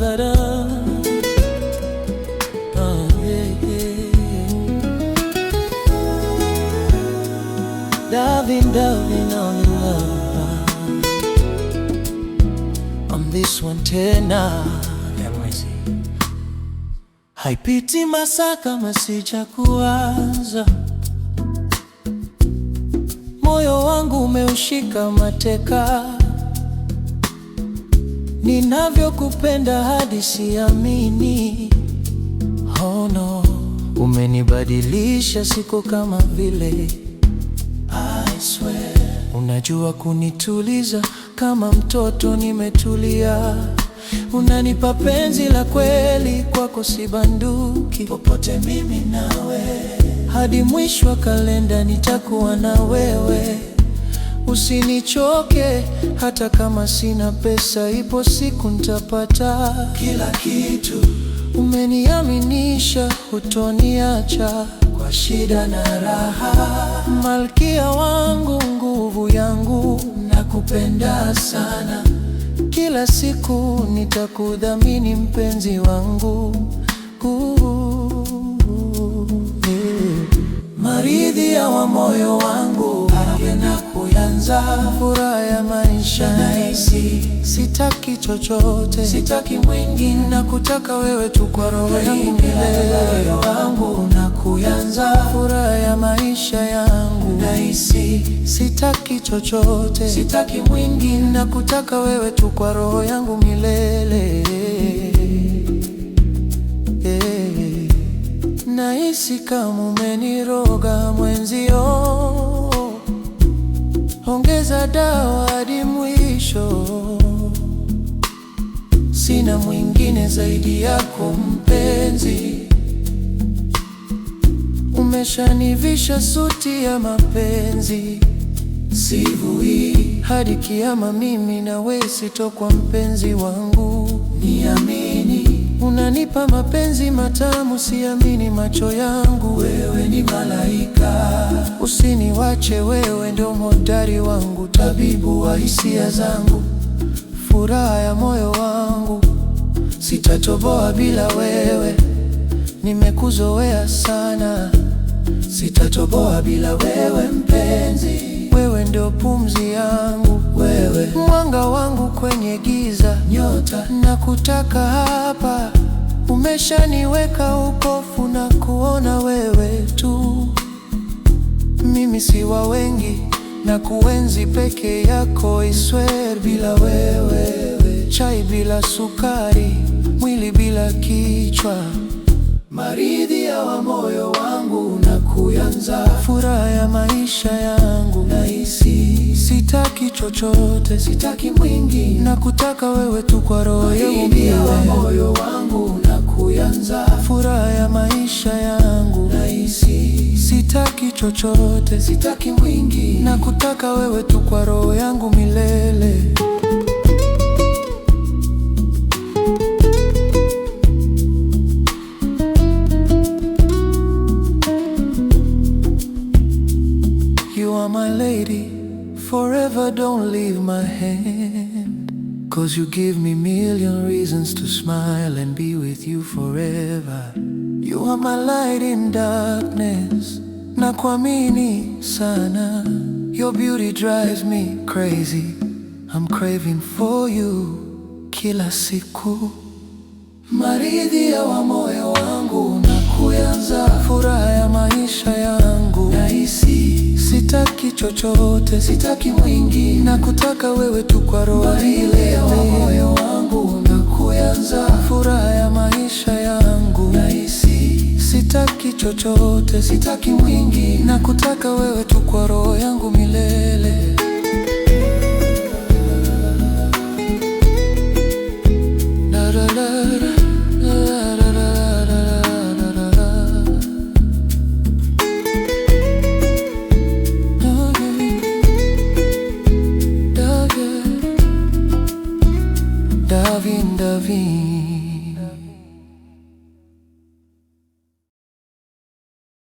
da da. Yeah, yeah. Darling, darling, all in love. On this one tena ya mwezi. Haipiti masaa kama sijakuwaza. Moyo wangu umeushika mateka. Ninavyokupenda hadi siamini. Oh no, umenibadilisha siku kama vile. I swear, unajua kunituliza kama mtoto nimetulia. Unanipa penzi la kweli, kwako sibanduki. Popote mimi nawe, hadi mwisho wa kalenda nitakuwa na wewe. Usinichoke hata kama sina pesa, ipo siku nitapata kila kitu. Umeniaminisha hutoniacha kwa shida na raha. Malkia wangu, nguvu yangu, nakupenda sana. Kila siku nitakudhamini mpenzi wangu. Maridhia wa moyo wangu, napenda kuanza furaha ya maisha. Nahisi sitaki chochote, sitaki mwingine, nakutaka wewe tu kwa roho yangu milele. Moyo wangu na kuanza furaha ya maisha yangu. Nahisi sitaki chochote, sitaki mwingine, nakutaka wewe tu kwa roho yangu milele. Nahisi kama umeniroga mwenzio. Ongeza dawa hadi mwisho. Sina mwingine zaidi yako mpenzi. Umeshanivisha suti ya mapenzi. Sivui hadi kiama, mimi na wewe sitokwa mpenzi wangu. Niamini, unanipa mapenzi matamu, siamini macho yangu. Wewe ni malaika, usiniwache, wewe ndo hodari wangu, tabibu wa hisia zangu, furaha ya moyo wangu. Sitatoboa bila wewe, nimekuzoea sana. Sitatoboa bila wewe mpenzi, wewe ndio pumzi yangu. Wewe mwanga wangu kwenye giza, nyota nakutaka hapa. Umeshaniweka upofu na kuona wewe tu. Mimi si wa wengi na kuenzi peke yako. I swear, bila wewe chai bila sukari, mwili bila kichwa. Maridhia wa moyo wangu na kuanza furaha ya maisha yangu. Nahisi sitaki chochote, sitaki mwingi, nakutaka wewe tu kwa roho yangu. Maridhia wa moyo wangu na kuanza furaha ya maisha yangu. Nahisi sitaki chochote, sitaki mwingi, nakutaka wewe tu kwa roho yangu milele. You are my lady, forever don't leave my hand. 'Cause you give me million reasons to smile and be with you forever. You are my light in darkness, nakuamini sana. Your beauty drives me crazy, I'm craving for you kila siku. Maridhia wa moyo wangu na kuanza furaha ya maisha yangu. Nahisi sitaki chochote, sitaki mwingi, nakutaka wewe tu kwa roho. Maridhia wa moyo wangu na kuanza furaha ya maisha yangu. Nahisi sitaki chochote, sitaki mwingi, nakutaka wewe tu kwa roho yangu milele. Davin, Davin.